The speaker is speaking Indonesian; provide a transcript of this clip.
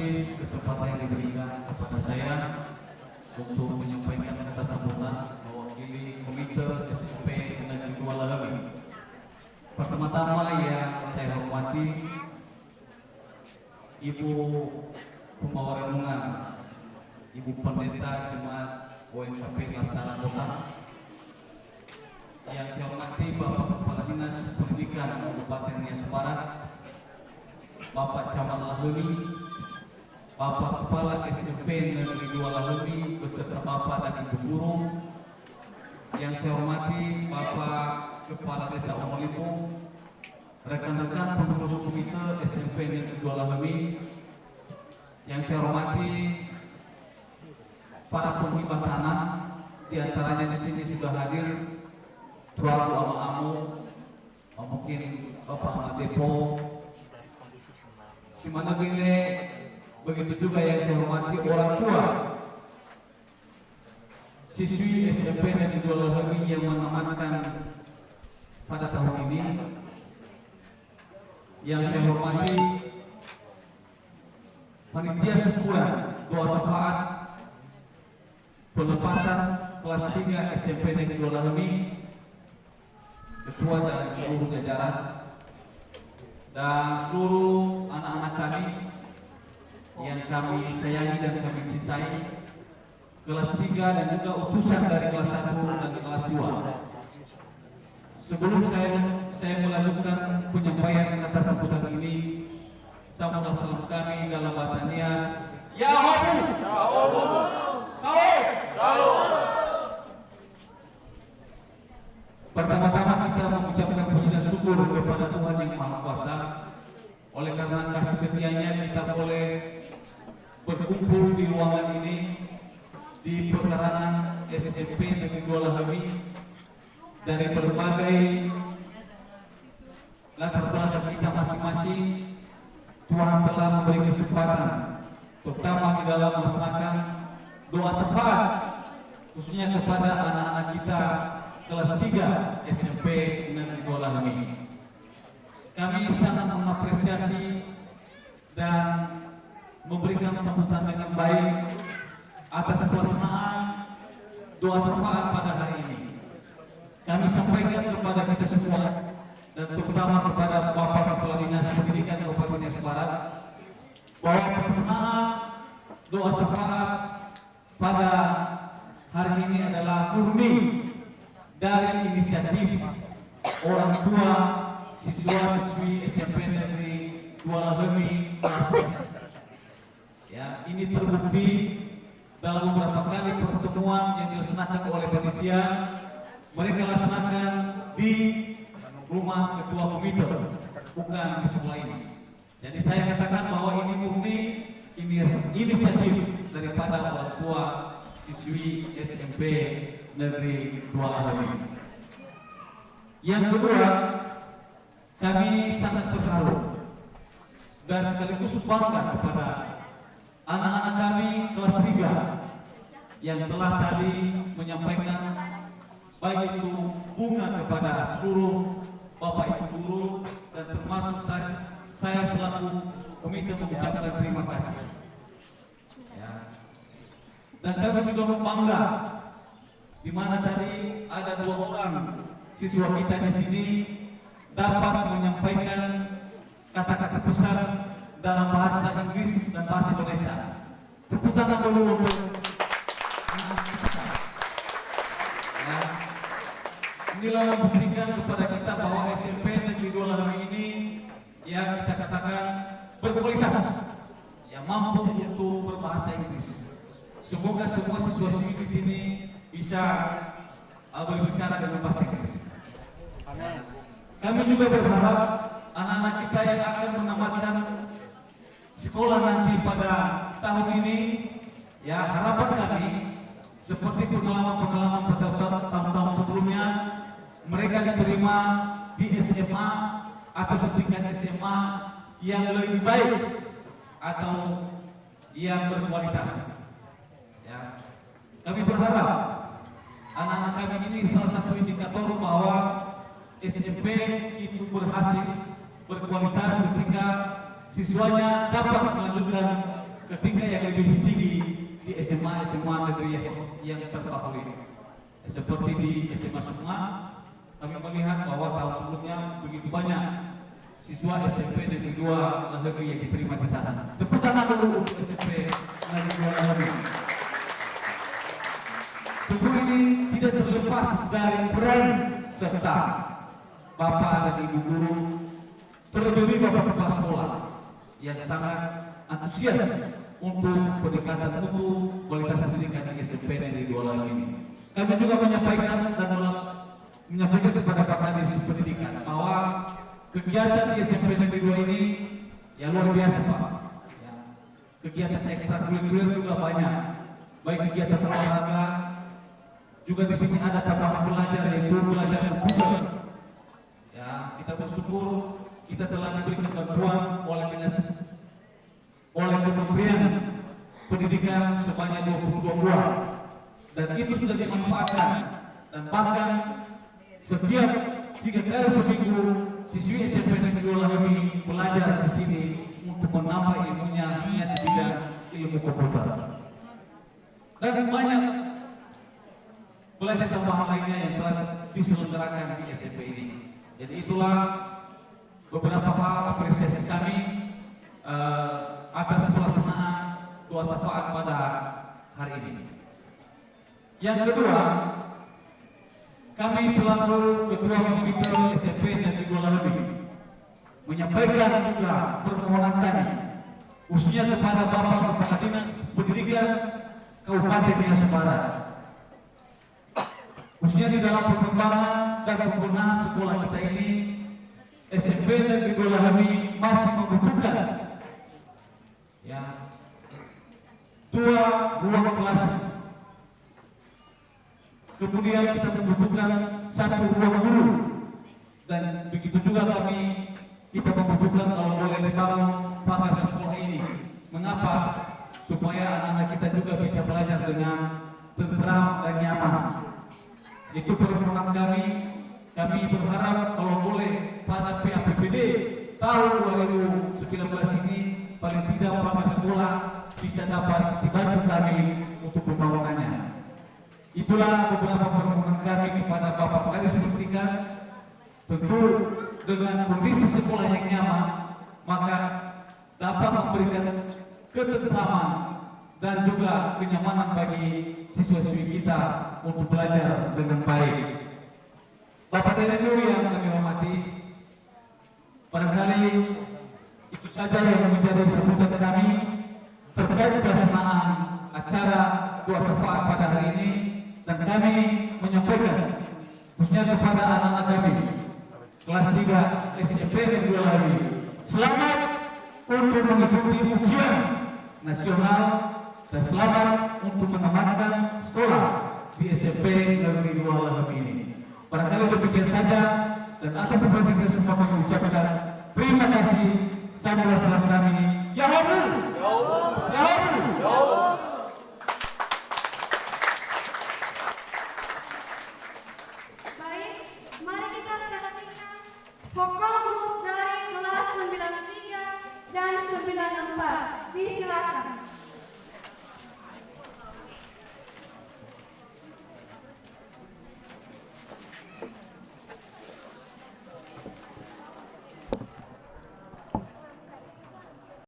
kasih kesempatan yang diberikan kepada saya untuk menyampaikan kata sambutan mewakili Komite SMP Negeri Kuala Lumpur. Pertama-tama yang saya hormati Ibu Pembawa Renungan, Ibu Pendeta Jemaat OMKP Laksana Kota, yang saya hormati Bapak Kepala Dinas Pendidikan Kabupaten Nias Barat, Bapak Camat Lahuni, Bapak Kepala SMP Negeri Kuala Lumpur beserta Bapak dan Ibu Guru, yang saya hormati Bapak Kepala Desa Omolipo, rekan-rekan pengurus Komite SMP Negeri Kuala Lumpur, yang saya hormati para penghibah tanah, diantaranya di sini sudah hadir Tuan Amu, mungkin Bapak Matepo, Simana Gine, begitu juga yang saya hormati orang tua siswi SMP Negeri Kuala Lumpur yang menamatkan pada tahun ini, yang saya hormati panitia sekolah doa syafaat pelepasan kelas 3 SMP Negeri Kuala Lumpur, ketua dan seluruh jajaran dan seluruh anak-anak kami yang kami sayangi dan kami cintai, kelas 3 dan juga utusan dari kelas 1 dan kelas 2. Sebelum saya melanjutkan penyampaian kata sambutan ini, sambutan salam kami dalam bahasa Nias, Ya Hobu, Salam. Pertama-tama kita mengucapkan puji dan syukur kepada Tuhan yang Maha Kuasa. Oleh karena kasih setianya kita boleh berkumpul di ruangan ini di pekarangan SMP Negeri Kuala Lumpur dari berbagai latar belakang kita masing-masing. Tuhan telah memberi kesempatan, terutama di dalam melaksanakan doa syafaat khususnya kepada anak-anak kita kelas 3 SMP Negeri Kuala Lumpur. Kami sangat mengapresiasi dan memberikan sambutan dengan baik atas pelaksanaan doa syafaat pada hari ini. Kami sampaikan kepada kita semua dan terutama kepada Bapak Kepala Dinas Pendidikan Kabupaten Nias Barat bahwa pelaksanaan doa syafaat pada hari ini adalah murni dari inisiatif orang tua siswa-siswi SMP Negeri Kuala Lumpur. Ya, ini terbukti dalam beberapa kali pertemuan yang dilaksanakan oleh panitia. Mereka laksanakan di rumah ketua komite, bukan di sekolah ini. Jadi saya katakan bahwa ini murni inisiatif daripada orang tua siswi SMP Negeri Kuala Lumpur. Yang kedua, kami sangat terharu dan sekaligus bangga kepada anak-anak kami kelas 3 yang telah tadi menyampaikan baik itu bunga kepada seluruh Bapak Ibu guru dan termasuk saya selaku komite mengucapkan terima kasih. Ya. Dan kami juga bangga di mana tadi ada 2 orang siswa kita di sini dapat menyampaikan kata-kata pesan dalam bahasa Inggris dan bahasa Indonesia. Tepuk tangan dulu untuk inilah membuktikan kepada kita bahwa SMP Negeri Kuala Lumpur ini yang kita katakan berkualitas, yang mampu untuk berbahasa Inggris. Semoga semua siswa-siswi di sini bisa berbicara dengan bahasa Inggris. Amin. Kami juga berharap anak-anak kita yang akan menamatkan sekolah nanti pada tahun ini, ya harapan kami seperti pengalaman-pengalaman pada tahun-tahun sebelumnya, mereka diterima di SMA atau setingkat SMA yang lebih baik atau yang berkualitas. Ya. Kami berharap anak-anak kami ini salah satu indikator bahwa SMP itu berhasil berkualitas ketika siswanya dapat melanjutkan ketika yang lebih tinggi di SMA negeri yang terfavorit. Seperti di SMA Sukma, kami melihat bahwa tahun sebelumnya begitu banyak siswa SMP Negeri 2 Lahegi yang diterima di sana. Tepuk tangan dulu untuk SMP Negeri 2 Lahegi. Tentu ini tidak terlepas dari peran serta Bapak dan Ibu guru, terlebih Bapak Kepala Sekolah yang sangat antusias untuk peningkatan mutu kualitas pendidikan di SMP Negeri 2 Lahegi ini. Kami juga menyampaikan kepada Bapak Dinas Pendidikan bahwa kegiatan di SMP Negeri 2 ini yang luar biasa Pak. Ya. Kegiatan ekstrakurikuler juga banyak, baik kegiatan olahraga, juga di sini ada tambahan belajar yaitu belajar komputer. Ya, kita bersyukur kita telah diberikan bantuan oleh Kementerian Pendidikan sebanyak 22 buah, dan itu sudah dimanfaatkan, dan bahkan setiap 3 kali seminggu siswi SMP Negeri 2 Lahegi belajar di sini untuk menambah ilmunya di bidang ilmu komputer. Dan banyak belajar tambahan lainnya yang telah diselenggarakan di SMP ini. Jadi itulah beberapa hal apresiasi kami atas pelaksanaan doa syafaat pada hari ini. Yang kedua, kami selaku Ketua Komite SMP Negeri 2 Lahegi menyampaikan juga permohonan kami khususnya kepada Bapak Kepala Dinas Pendidikan Kabupaten Nias Barat, khususnya di dalam perkembangan dan penggunaan sekolah kita ini. SMP Negeri 2 Lahegi masih membutuhkan ya 2 ruang kelas. Kemudian kita membutuhkan 1 ruang guru, dan begitu juga kita membutuhkan kalau boleh dibangun pagar sekolah ini. Mengapa? Supaya anak-anak kita juga bisa belajar dengan tentram dan nyaman. Itu permohonan kami. Kami berharap kalau boleh pada PAPBD tahun 2019 ini paling tidak pagar sekolah bisa dapat dibantu kami untuk pembangunannya. Itulah beberapa permohonan kami kepada Bapak Kadis Pendidikan. Tentu dengan kondisi sekolah yang nyaman, maka dapat memberikan ketentraman dan juga kenyamanan bagi siswa-siswi kita untuk belajar dengan baik. Bapak dan Ibu yang kami hormati, barangkali itu saja yang menjadi sambutan kami terkait pelaksanaan acara doa syafaat pada hari ini. Dan kami menyampaikan khususnya kepada anak-anak kami kelas 3 SMP Negeri 2 Lahegi, selamat untuk mengikuti ujian nasional dan selamat untuk menamatkan sekolah di SMP Negeri 2 Lahegi ini. Barangkali demikian saja, dan atas seperti itu semua kami ucapkan terima kasih. Salam kami. Ya Allah, ya Allah, ya Allah, ya Allah. Baik, mari kita saksikan pokok